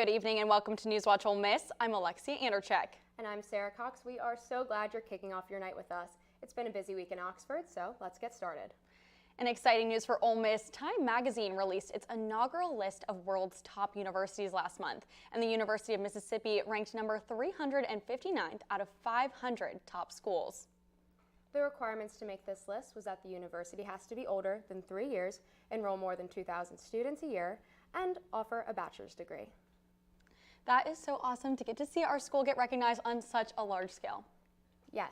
Good evening and welcome to NewsWatch Ole Miss. I'm Alexia Anderchek. And I'm Sarah Cox. We are so glad you're kicking off your night with us. It's been a busy week in Oxford, so let's get started. In exciting news for Ole Miss, Time magazine released its inaugural list of world's top universities last month, and the University of Mississippi ranked number 359th out of 500 top schools. The requirements to make this list was that the university has to be older than 3 years, enroll more than 2,000 students a year, and offer a bachelor's degree. That is so awesome to get to see our school get recognized on such a large scale. Yes,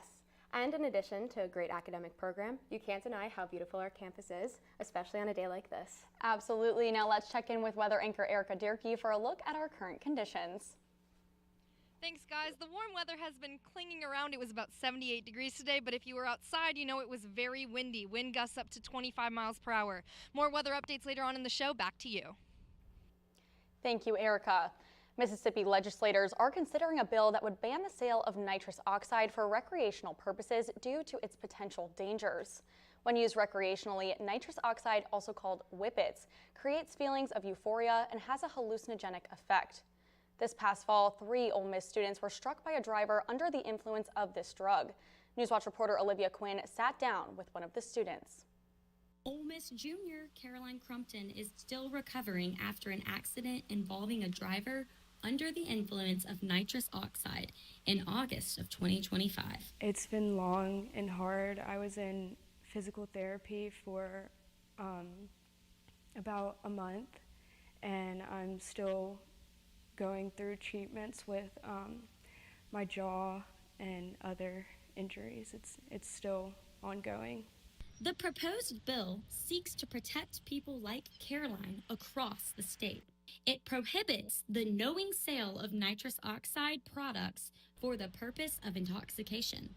and in addition to a great academic program, you can't deny how beautiful our campus is, especially on a day like this. Absolutely. Now let's check in with weather anchor Erica Dierke for a look at our current conditions. Thanks, guys. The warm weather has been clinging around. It was about 78 degrees today, but if you were outside, you know it was very windy. Wind gusts up to 25 miles per hour. More weather updates later on in the show. Back to you. Thank you, Erica. Mississippi legislators are considering a bill that would ban the sale of nitrous oxide for recreational purposes due to its potential dangers. When used recreationally, nitrous oxide, also called whippets, creates feelings of euphoria and has a hallucinogenic effect. This past fall, 3 Ole Miss students were struck by a driver under the influence of this drug. NewsWatch reporter Olivia Quinn sat down with one of the students. Ole Miss junior Caroline Crumpton is still recovering after an accident involving a driver under the influence of nitrous oxide in August of 2025. It's been long and hard. I was in physical therapy for about a month, and I'm still going through treatments with my jaw and other injuries. It's still ongoing. The proposed bill seeks to protect people like Caroline across the state. It prohibits the knowing sale of nitrous oxide products for the purpose of intoxication.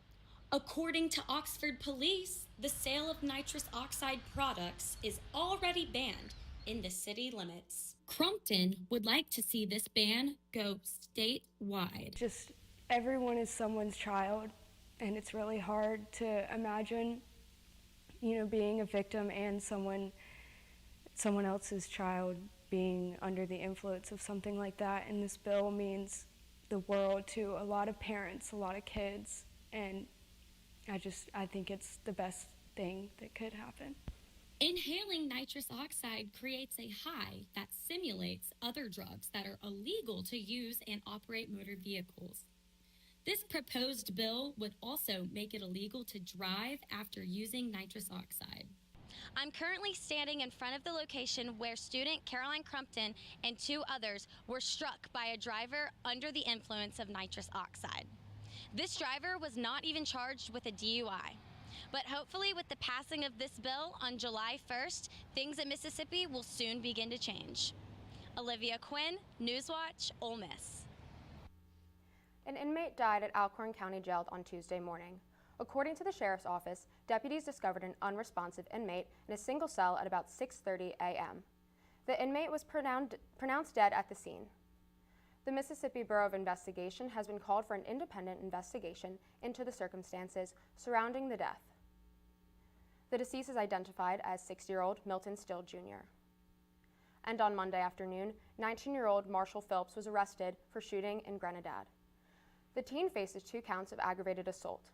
According to Oxford police, the sale of nitrous oxide products is already banned in the city limits. Crumpton would like to see this ban go statewide. Just everyone is someone's child, and it's really hard to imagine, being a victim and someone else's child being under the influence of something like that. And this bill means the world to a lot of parents, a lot of kids, and I think it's the best thing that could happen. Inhaling nitrous oxide creates a high that simulates other drugs that are illegal to use and operate motor vehicles. This proposed bill would also make it illegal to drive after using nitrous oxide. I'm currently standing in front of the location where student Caroline Crumpton and 2 others were struck by a driver under the influence of nitrous oxide. This driver was not even charged with a DUI. But hopefully with the passing of this bill on July 1st, things in Mississippi will soon begin to change. Olivia Quinn, NewsWatch, Ole Miss. An inmate died at Alcorn County Jail on Tuesday morning. According to the sheriff's office, deputies discovered an unresponsive inmate in a single cell at about 6:30 a.m. The inmate was pronounced dead at the scene. The Mississippi Bureau of Investigation has been called for an independent investigation into the circumstances surrounding the death. The deceased is identified as 60-year-old Milton Still Jr. And on Monday afternoon, 19-year-old Marshall Phillips was arrested for shooting in Grenadad. The teen faces 2 counts of aggravated assault.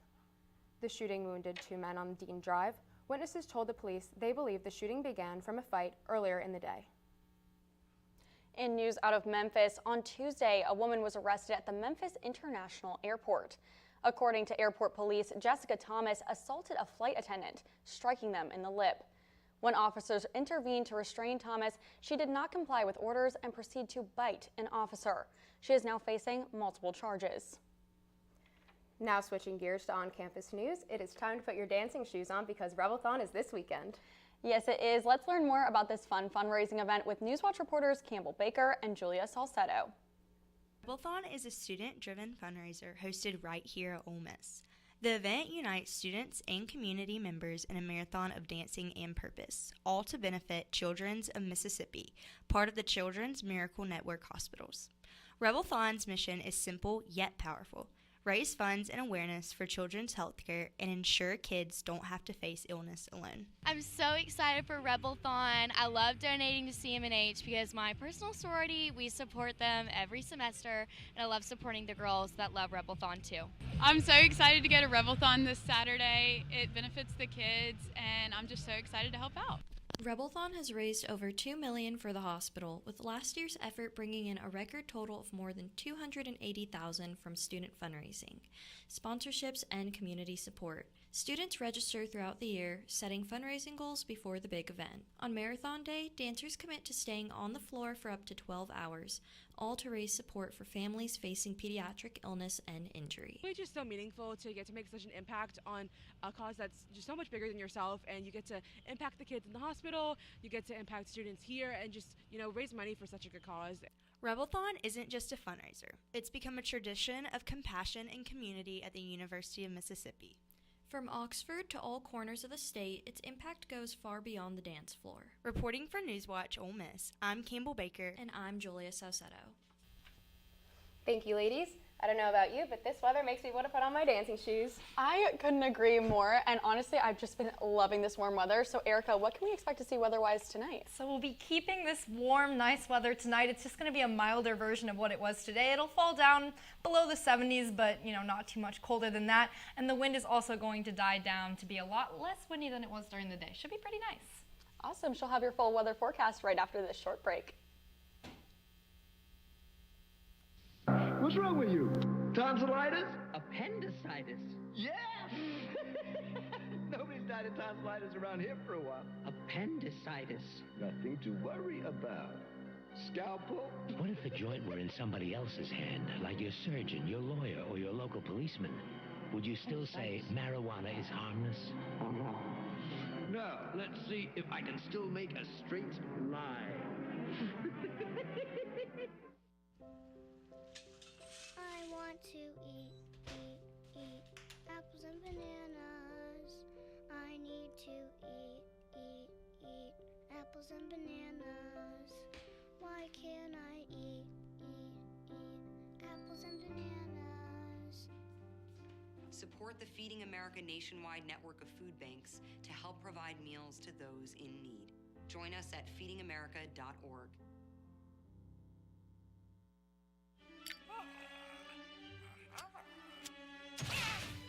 The shooting wounded 2 men on Dean Drive. Witnesses told the police they believe the shooting began from a fight earlier in the day. In news out of Memphis, on Tuesday, a woman was arrested at the Memphis International Airport. According to airport police, Jessica Thomas assaulted a flight attendant, striking them in the lip. When officers intervened to restrain Thomas, she did not comply with orders and proceeded to bite an officer. She is now facing multiple charges. Now switching gears to on-campus news, it is time to put your dancing shoes on because Rebelthon is this weekend. Yes, it is. Let's learn more about this fun fundraising event with NewsWatch reporters Campbell Baker and Julia Salcedo. Rebelthon is a student-driven fundraiser hosted right here at Ole Miss. The event unites students and community members in a marathon of dancing and purpose, all to benefit Children's of Mississippi, part of the Children's Miracle Network hospitals. Rebelthon's mission is simple yet powerful: raise funds and awareness for children's healthcare, and ensure kids don't have to face illness alone. I'm so excited for Rebelthon. I love donating to CMNH because my personal sorority, we support them every semester, and I love supporting the girls that love Rebelthon too. I'm so excited to go to Rebelthon this Saturday. It benefits the kids, and I'm just so excited to help out. Rebelthon has raised over $2 million for the hospital, with last year's effort bringing in a record total of more than $280,000 from student fundraising, sponsorships, and community support. Students register throughout the year, setting fundraising goals before the big event. On Marathon Day, dancers commit to staying on the floor for up to 12 hours, all to raise support for families facing pediatric illness and injury. It's just so meaningful to get to make such an impact on a cause that's just so much bigger than yourself, and you get to impact the kids in the hospital, you get to impact students here, and just, raise money for such a good cause. Rebelthon isn't just a fundraiser. It's become a tradition of compassion and community at the University of Mississippi. From Oxford to all corners of the state, its impact goes far beyond the dance floor. Reporting for NewsWatch Ole Miss, I'm Campbell Baker. And I'm Julia Saucedo. Thank you, ladies. I don't know about you, but this weather makes me want to put on my dancing shoes. I couldn't agree more, and honestly, I've just been loving this warm weather. So Erica, what can we expect to see weather-wise tonight? So we'll be keeping this warm, nice weather tonight. It's just going to be a milder version of what it was today. It'll fall down below the 70s, but not too much colder than that. And the wind is also going to die down to be a lot less windy than it was during the day. Should be pretty nice. Awesome. She'll have your full weather forecast right after this short break. What's wrong with you? Tonsillitis? Appendicitis? Yes! Nobody's died of tonsillitis around here for a while. Appendicitis. Nothing to worry about. Scalpel? What if the joint were in somebody else's hand, like your surgeon, your lawyer, or your local policeman? Would you still say marijuana is harmless? No, let's see if I can still make a straight line. I want to eat apples and bananas. I need to eat apples and bananas. Why can't I eat apples and bananas? Support the Feeding America nationwide network of food banks to help provide meals to those in need. Join us at feedingamerica.org.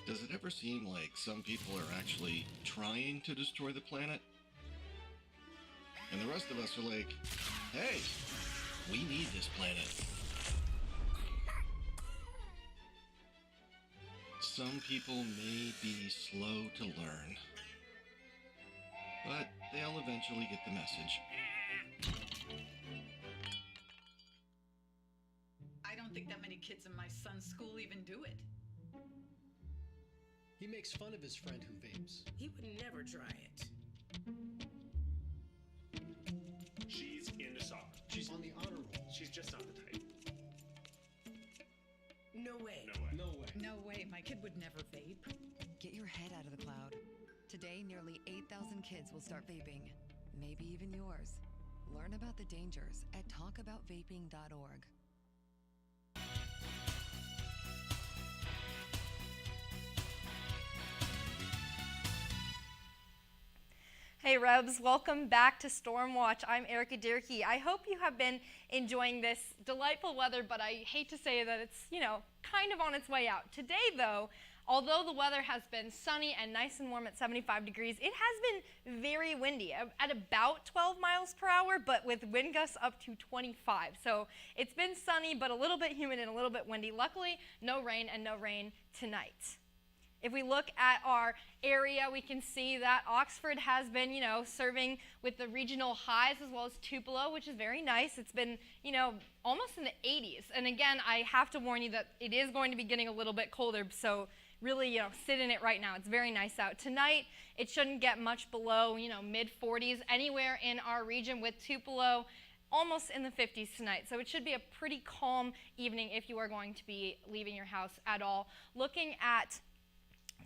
Does it ever seem like some people are actually trying to destroy the planet? And the rest of us are like, hey, we need this planet. Some people may be slow to learn, but they'll eventually get the message. I don't think that many kids in my son's school even do it. He makes fun of his friend who vapes. He would never try it. She's into soccer. She's on the honor roll. She's just not the type. No way. No way. No way. No way, my kid would never vape. Get your head out of the cloud. Today, nearly 8,000 kids will start vaping. Maybe even yours. Learn about the dangers at talkaboutvaping.org. Hey Rebs, welcome back to Stormwatch. I'm Erica Dierke. I hope you have been enjoying this delightful weather, but I hate to say that it's, kind of on its way out. Today though, although the weather has been sunny and nice and warm at 75 degrees, it has been very windy at about 12 miles per hour, but with wind gusts up to 25. So it's been sunny, but a little bit humid and a little bit windy. Luckily, no rain and no rain tonight. If we look at our area, we can see that Oxford has been, serving with the regional highs as well as Tupelo, which is very nice. It's been, almost in the 80s. And again, I have to warn you that it is going to be getting a little bit colder, so really, sit in it right now. It's very nice out. Tonight, it shouldn't get much below, mid-40s anywhere in our region, with Tupelo almost in the 50s tonight. So it should be a pretty calm evening if you are going to be leaving your house at all. Looking at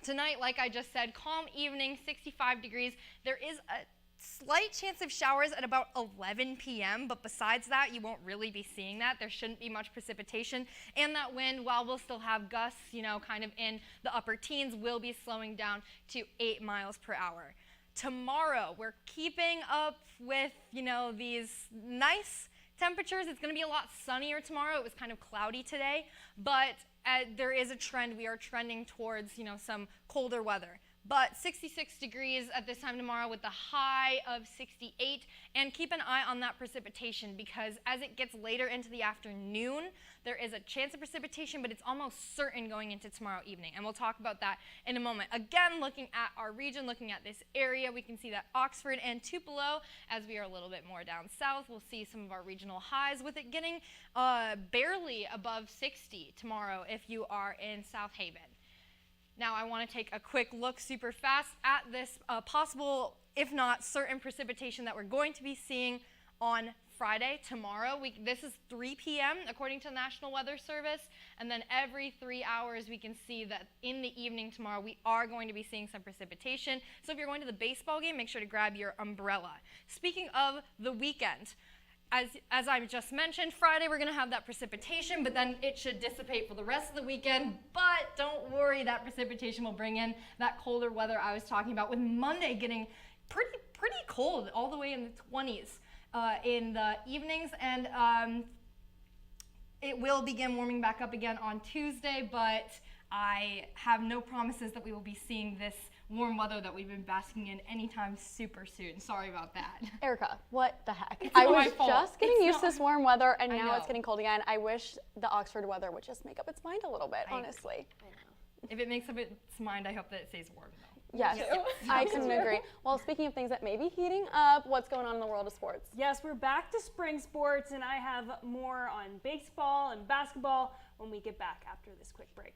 tonight, like I just said, calm evening, 65 degrees. There is a Slight chance of showers at about 11 p.m., but besides that, you won't really be seeing that. There shouldn't be much precipitation, and that wind, while we'll still have gusts, kind of in the upper teens, will be slowing down to 8 miles per hour. Tomorrow, we're keeping up with, these nice temperatures. It's going to be a lot sunnier tomorrow. It was kind of cloudy today, but there is a trend. We are trending towards, some colder weather. But 66 degrees at this time tomorrow with the high of 68. And keep an eye on that precipitation, because as it gets later into the afternoon, there is a chance of precipitation, but it's almost certain going into tomorrow evening. And we'll talk about that in a moment. Again, looking at our region, looking at this area, we can see that Oxford and Tupelo, as we are a little bit more down south, we'll see some of our regional highs with it getting barely above 60 tomorrow if you are in South Haven. Now I want to take a quick look super fast at this possible, if not certain, precipitation that we're going to be seeing on Friday, tomorrow. This is 3 p.m. according to the National Weather Service, and then every 3 hours we can see that in the evening tomorrow we are going to be seeing some precipitation. So if you're going to the baseball game, make sure to grab your umbrella. Speaking of the weekend, as I just mentioned, Friday we're going to have that precipitation, but then it should dissipate for the rest of the weekend. But don't worry, that precipitation will bring in that colder weather I was talking about, with Monday getting pretty cold, all the way in the 20s in the evenings, and it will begin warming back up again on Tuesday, but I have no promises that we will be seeing this warm weather that we've been basking in anytime super soon. Sorry about that. Erica, what the heck? It's I not was my fault. just getting used to not- this warm weather, and I now know. it's getting cold again. I wish the Oxford weather would just make up its mind a little bit, honestly. I know. If it makes up its mind, I hope that it stays warm, though. Yes, I couldn't agree. Well, speaking of things that may be heating up, what's going on in the world of sports? Yes, we're back to spring sports, and I have more on baseball and basketball when we get back after this quick break.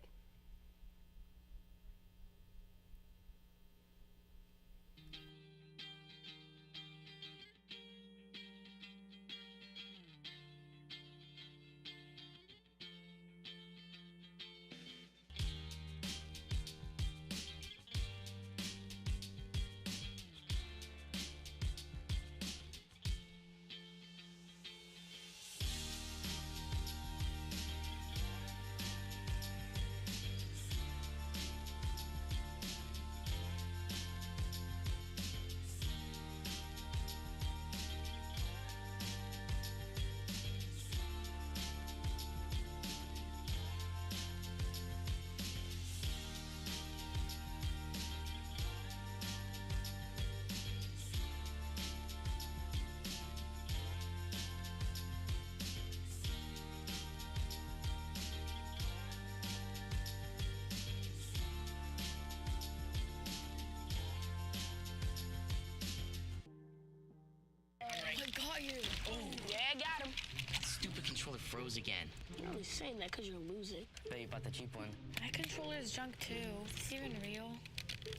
I got you. Oh, yeah, I got him. That stupid controller froze again. You're only saying that because you're losing. Bet you bought the cheap one. My controller is junk too. Is this even real?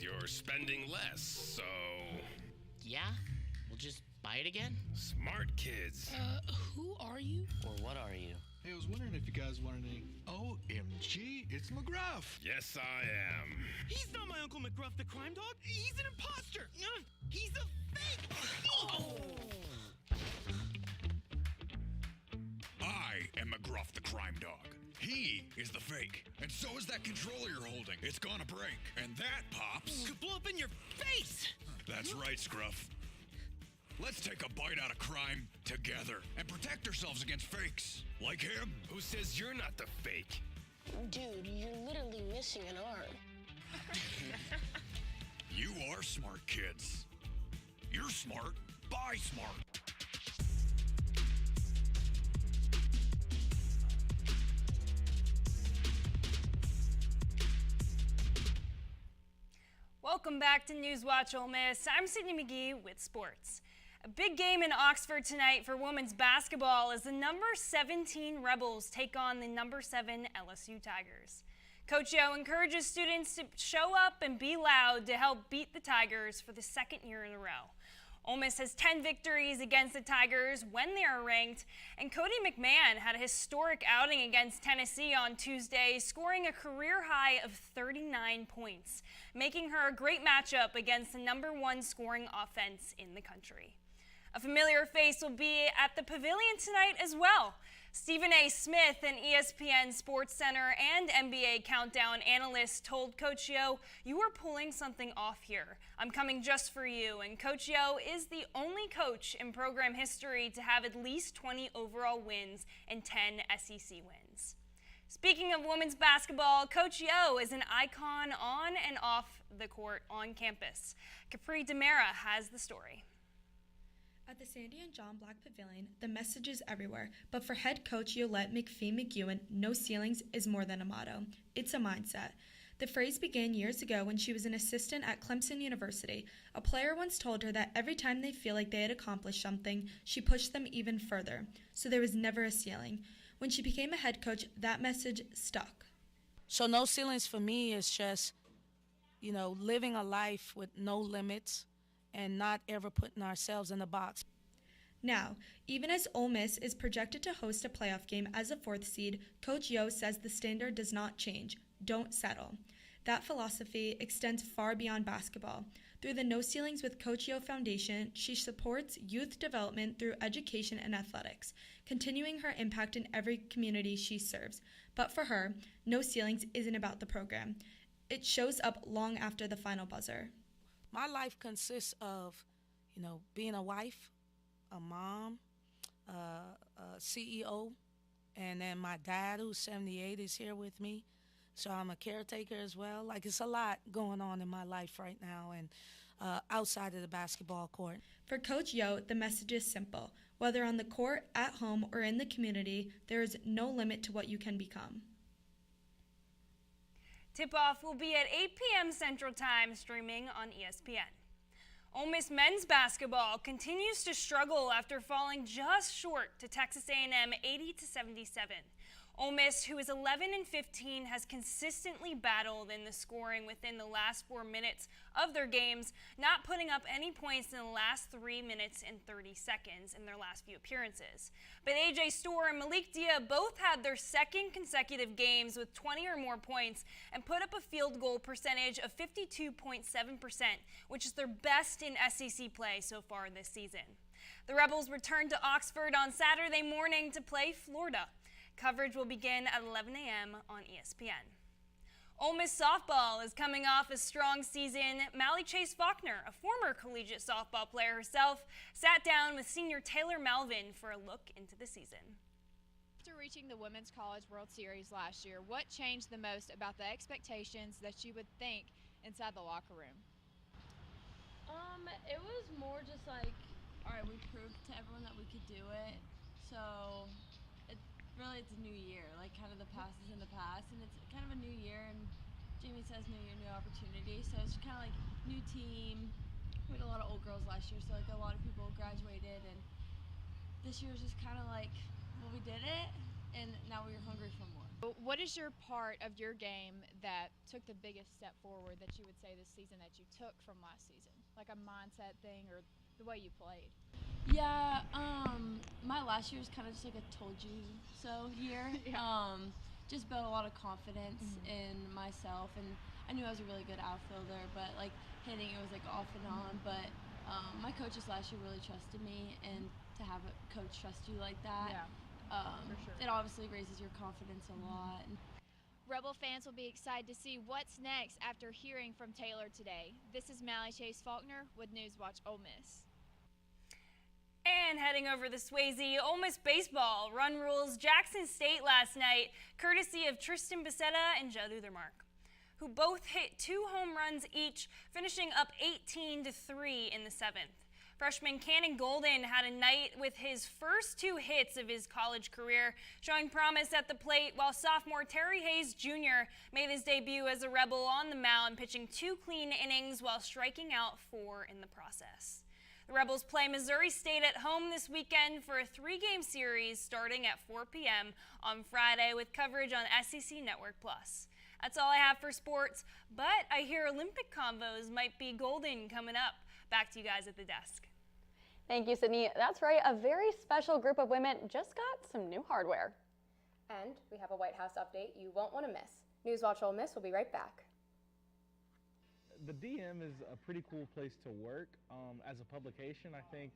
You're spending less, so... Yeah? We'll just buy it again? Smart kids. Who are you? Or what are you? Hey, I was wondering if you guys wanted any... OMG, it's McGruff. Yes, I am. He's not my Uncle McGruff, the crime dog. He's an imposter. He's a fake. Oh! I am McGruff, the crime dog. He is the fake. And so is that controller you're holding. It's gonna break. And that, Pops... could blow up in your face. That's right, Scruff. Let's take a bite out of crime together and protect ourselves against fakes. Like him. Who says you're not the fake? Dude, you're literally missing an arm. You are smart kids. You're smart. Buy smart. Welcome back to NewsWatch Ole Miss. I'm Sydney McGee with sports. A big game in Oxford tonight for women's basketball as the number 17 Rebels take on the number 7 LSU Tigers. Coach Yo encourages students to show up and be loud to help beat the Tigers for the second year in a row. Ole Miss has 10 victories against the Tigers when they are ranked, and Cody McMahon had a historic outing against Tennessee on Tuesday, scoring a career high of 39 points, making her a great matchup against the #1 scoring offense in the country. A familiar face will be at the Pavilion tonight as well. Stephen A. Smith, an ESPN Sports Center and NBA Countdown analyst, told Coach Yo, "You are pulling something off here. I'm coming just for you." And Coach Yo is the only coach in program history to have at least 20 overall wins and 10 SEC wins. Speaking of women's basketball, Coach Yo is an icon on and off the court on campus. Capri Demera has the story. At the Sandy and John Black Pavilion, the message is everywhere, but for head coach Yolette McPhee-McEwen, no ceilings is more than a motto. It's a mindset. The phrase began years ago when she was an assistant at Clemson University. A player once told her that every time they feel like they had accomplished something, she pushed them even further. So there was never a ceiling. When she became a head coach, that message stuck. So no ceilings for me is just, living a life with no limits and not ever putting ourselves in a box. Now, even as Ole Miss is projected to host a playoff game as a 4th seed, Coach Yo says the standard does not change. Don't settle. That philosophy extends far beyond basketball. Through the No Ceilings with Coach Yo Foundation, she supports youth development through education and athletics, continuing her impact in every community she serves. But for her, No Ceilings isn't about the program. It shows up long after the final buzzer. My life consists of, being a wife, a mom, a CEO, and then my dad, who's 78, is here with me. So I'm a caretaker as well. It's a lot going on in my life right now and outside of the basketball court. For Coach Yo, the message is simple. Whether on the court, at home, or in the community, there is no limit to what you can become. Tip-off will be at 8 p.m. Central Time, streaming on ESPN. Ole Miss men's basketball continues to struggle after falling just short to Texas A&M 80-77. Ole Miss, who is 11-15, has consistently battled in the scoring within the last 4 minutes of their games, not putting up any points in the last 3 minutes and 30 seconds in their last few appearances. But AJ Storr and Malik Dia both had their second consecutive games with 20 or more points and put up a field goal percentage of 52.7%, which is their best in SEC play so far this season. The Rebels return to Oxford on Saturday morning to play Florida. Coverage will begin at 11 a.m. on ESPN. Ole Miss softball is coming off a strong season. Mally Chase Faulkner, a former collegiate softball player herself, sat down with senior Taylor Malvin for a look into the season. After reaching the Women's College World Series last year, what changed the most about the expectations that you would think inside the locker room? It was more just all right, we proved to everyone that we could do it. So it's a new year, kind of the past is in the past, and it's kind of a new year, and Jamie says new year, new opportunity, so it's kind of new team. We had a lot of old girls last year, so a lot of people graduated, and this year is just kind of we did it, and now we're hungry for more. What is your part of your game that took the biggest step forward that you would say this season that you took from last season? Like a mindset thing or the way you played? Yeah, my last year was kind of just a told you so year. Yeah. Just built a lot of confidence in myself, and I knew I was a really good outfielder, but hitting it was off and on. But my coaches last year really trusted me, and to have a coach trust you like that, for sure. It obviously raises your confidence a lot. Rebel fans will be excited to see what's next after hearing from Taylor today. This is Mally Chase Faulkner with NewsWatch Ole Miss. And heading over the Swayze, Ole Miss baseball run rules Jackson State last night, courtesy of Tristan Becerra and Judd Uthermark, who both hit 2 home runs each, finishing up 18-3 in the 7th. Freshman Cannon Golden had a night with his first 2 hits of his college career, showing promise at the plate, while sophomore Terry Hayes Jr. made his debut as a Rebel on the mound, pitching 2 clean innings while striking out 4 in the process. The Rebels play Missouri State at home this weekend for a 3-game series starting at 4 p.m. on Friday with coverage on SEC Network Plus. That's all I have for sports, but I hear Olympic combos might be golden coming up. Back to you guys at the desk. Thank you, Sydney. That's right, a very special group of women just got some new hardware. And we have a White House update you won't want to miss. NewsWatch Ole Miss will be right back. The DM is a pretty cool place to work. As a publication, I think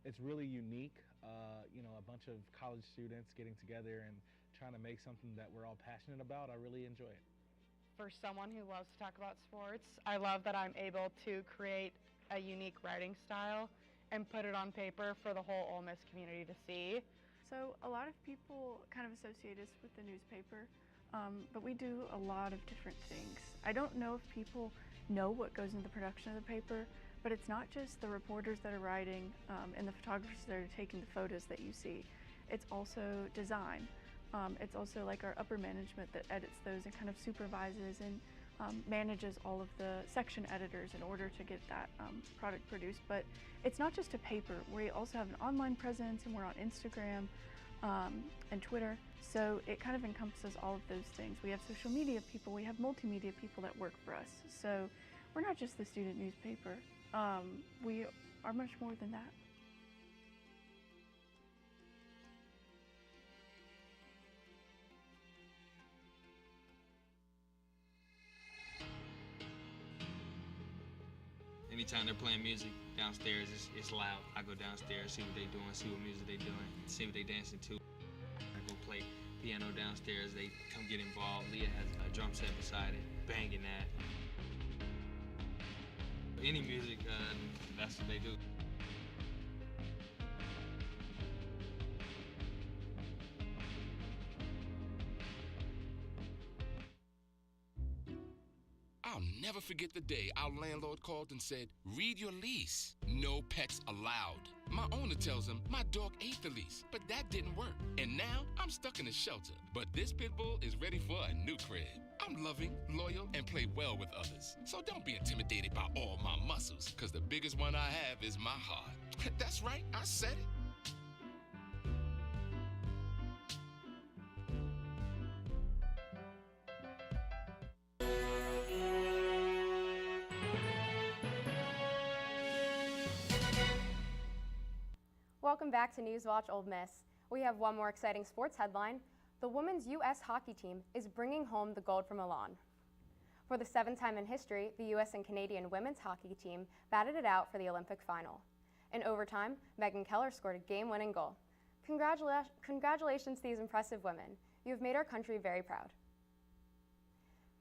it's really unique. A bunch of college students getting together and trying to make something that we're all passionate about. I really enjoy it. For someone who loves to talk about sports, I love that I'm able to create a unique writing style and put it on paper for the whole Ole Miss community to see. So a lot of people kind of associate us with the newspaper, but we do a lot of different things. I don't know if people know what goes into the production of the paper, but it's not just the reporters that are writing and the photographers that are taking the photos that you see. It's also design. It's also like our upper management that edits those and kind of supervises and manages all of the section editors in order to get that product produced. But it's not just a paper. We also have an online presence, and we're on Instagram and Twitter. So it kind of encompasses all of those things. We have social media people, we have multimedia people that work for us. So we're not just the student newspaper. We are much more than that. Anytime they're playing music downstairs, it's loud. I go downstairs, see what they're doing, see what music they're doing, see what they're dancing to. I go play piano downstairs, they come get involved. Leah has a drum set beside it, banging that. Any music, that's what they do. I'll never forget the day our landlord called and said, read your lease. No pets allowed. My owner tells him my dog ate the lease, but that didn't work. And now I'm stuck in a shelter. But this pit bull is ready for a new crib. I'm loving, loyal, and play well with others. So don't be intimidated by all my muscles, because the biggest one I have is my heart. That's right, I said it. Welcome back to NewsWatch Ole Miss. We have one more exciting sports headline. The women's U.S. hockey team is bringing home the gold from Milan. For the 7th time in history, the U.S. and Canadian women's hockey team batted it out for the Olympic final. In overtime, Megan Keller scored a game-winning goal. Congratulations to these impressive women. You have made our country very proud.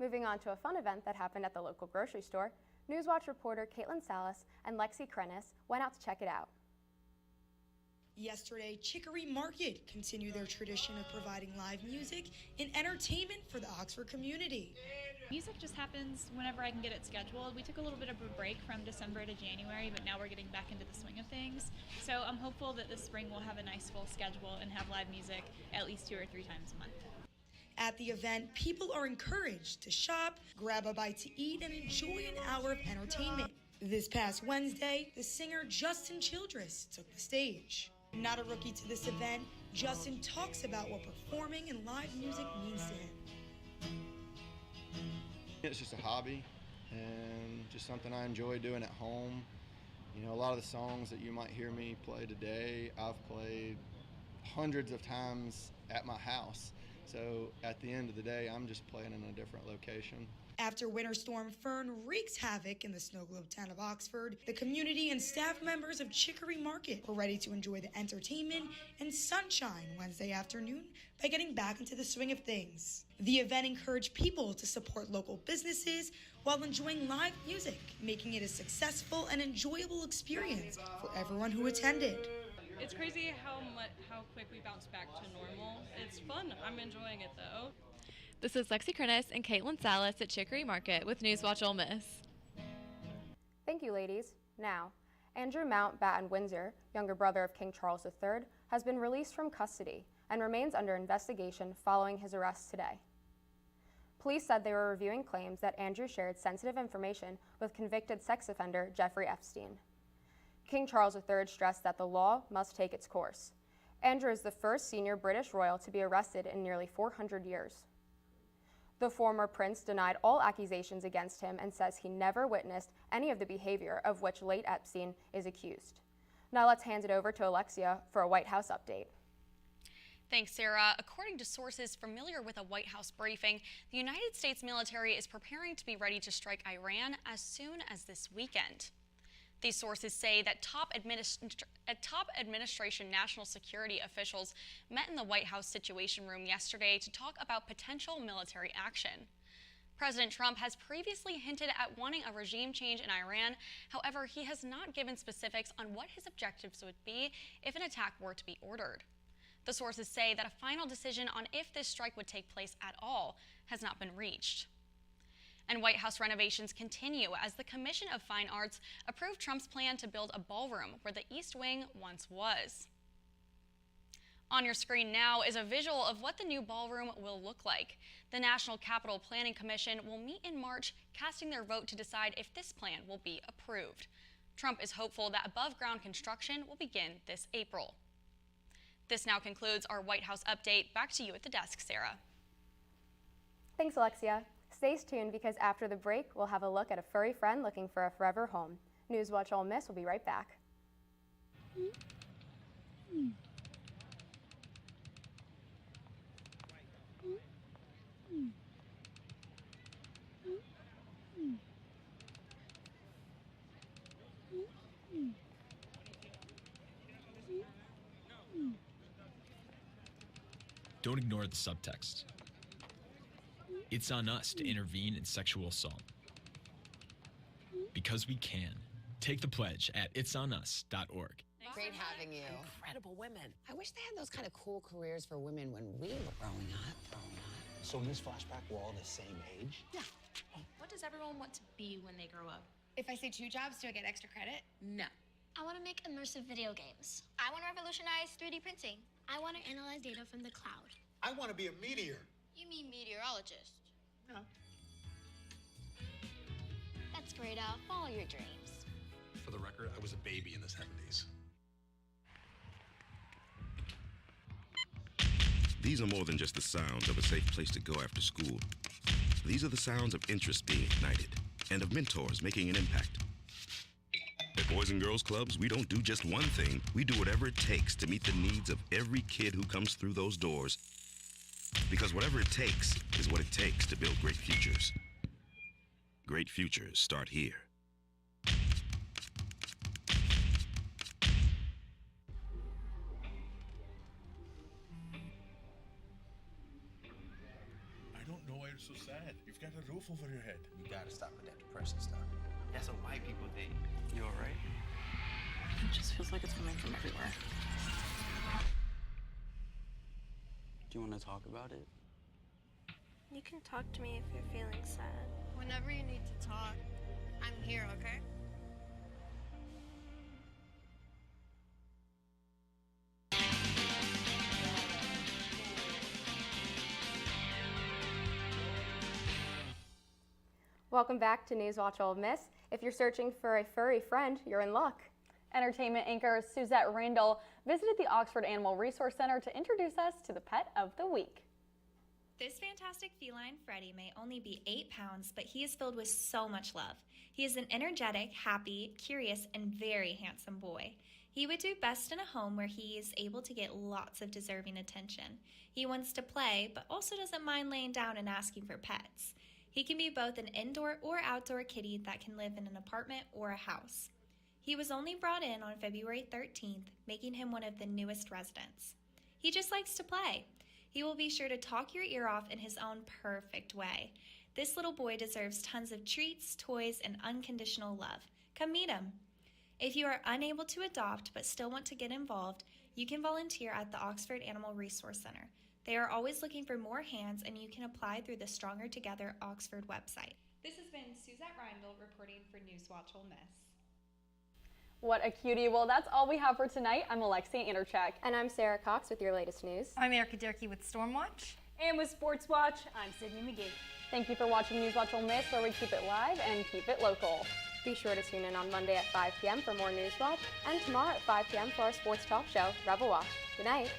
Moving on to a fun event that happened at the local grocery store, NewsWatch reporter Caitlin Salas and Lexi Krennis went out to check it out. Yesterday, Chicory Market continued their tradition of providing live music and entertainment for the Oxford community. Music just happens whenever I can get it scheduled. We took a little bit of a break from December to January, but now we're getting back into the swing of things. So I'm hopeful that this spring we'll have a nice full schedule and have live music at least 2 or 3 times a month. At the event, people are encouraged to shop, grab a bite to eat, and enjoy an hour of entertainment. This past Wednesday, the singer Justin Childress took the stage. Not a rookie to this event, Justin talks about what performing and live music means to him. It's just a hobby and just something I enjoy doing at home. You know, a lot of the songs that you might hear me play today, I've played hundreds of times at my house. So at the end of the day, I'm just playing in a different location. After Winter Storm Fern wreaks havoc in the snow globe town of Oxford, the community and staff members of Chicory Market were ready to enjoy the entertainment and sunshine Wednesday afternoon by getting back into the swing of things. The event encouraged people to support local businesses while enjoying live music, making it a successful and enjoyable experience for everyone who attended. It's crazy how quick we bounce back to normal. It's fun. I'm enjoying it though. This is Lexi Krennis and Caitlin Salas at Chicory Market with NewsWatch Ole Miss. Thank you, ladies. Now, Andrew Mountbatten Windsor, younger brother of King Charles III, has been released from custody and remains under investigation following his arrest today. Police said they were reviewing claims that Andrew shared sensitive information with convicted sex offender Jeffrey Epstein. King Charles III stressed that the law must take its course. Andrew is the first senior British royal to be arrested in nearly 400 years. The former prince denied all accusations against him and says he never witnessed any of the behavior of which late Epstein is accused. Now let's hand it over to Alexia for a White House update. Thanks, Sarah. According to sources familiar with a White House briefing, the United States military is preparing to be ready to strike Iran as soon as this weekend. These sources say that top administration national security officials met in the White House Situation Room yesterday to talk about potential military action. President Trump has previously hinted at wanting a regime change in Iran. However, he has not given specifics on what his objectives would be if an attack were to be ordered. The sources say that a final decision on if this strike would take place at all has not been reached. And White House renovations continue as the Commission of Fine Arts approved Trump's plan to build a ballroom where the East Wing once was. On your screen now is a visual of what the new ballroom will look like. The National Capital Planning Commission will meet in March, casting their vote to decide if this plan will be approved. Trump is hopeful that above-ground construction will begin this April. This now concludes our White House update. Back to you at the desk, Sarah. Thanks, Alexia. Stay tuned because after the break, we'll have a look at a furry friend looking for a forever home. NewsWatch Ole Miss will be right back. Don't ignore the subtext. It's on us to intervene in sexual assault. Because we can. Take the pledge at itsonus.org. Great having you. Incredible women. I wish they had those kind of cool careers for women when we were growing up. So in this flashback, we're all the same age? Yeah. What does everyone want to be when they grow up? If I say 2 jobs, do I get extra credit? No. I want to make immersive video games. I want to revolutionize 3D printing. I want to analyze data from the cloud. I want to be a meteor. You mean meteorologist? No. That's great, Al. Follow your dreams. For the record, I was a baby in the 70s. These are more than just the sounds of a safe place to go after school. These are the sounds of interest being ignited and of mentors making an impact. At Boys and Girls Clubs, we don't do just one thing. We do whatever it takes to meet the needs of every kid who comes through those doors. Because whatever it takes is what it takes to build great futures. Great futures start here. I don't know why you're so sad. You've got a roof over your head. You gotta stop with that depression stuff. That's what white people think. You alright? It just feels like it's coming from everywhere. Do you want to talk about it? You can talk to me if you're feeling sad. Whenever you need to talk, I'm here, okay? Welcome back to NewsWatch Ole Miss. If you're searching for a furry friend, you're in luck. Entertainment anchor Suzette Randall visited the Oxford Animal Resource Center to introduce us to the pet of the week. This fantastic feline, Freddie, may only be 8 pounds, but he is filled with so much love. He is an energetic, happy, curious, and very handsome boy. He would do best in a home where he is able to get lots of deserving attention. He wants to play, but also doesn't mind laying down and asking for pets. He can be both an indoor or outdoor kitty that can live in an apartment or a house. He was only brought in on February 13th, making him one of the newest residents. He just likes to play. He will be sure to talk your ear off in his own perfect way. This little boy deserves tons of treats, toys, and unconditional love. Come meet him. If you are unable to adopt but still want to get involved, you can volunteer at the Oxford Animal Resource Center. They are always looking for more hands, and you can apply through the Stronger Together Oxford website. This has been Suzette Rindle reporting for NewsWatch Ole Miss. What a cutie. Well, that's all we have for tonight. I'm Alexia Anderchek. And I'm Sarah Cox with your latest news. I'm Erica Durkee with Stormwatch. And with Sports Watch, I'm Sydney McGee. Thank you for watching NewsWatch Ole Miss, where we keep it live and keep it local. Be sure to tune in on Monday at 5 p.m. for more NewsWatch, and tomorrow at 5 p.m. for our sports talk show, Rebel Watch. Good night.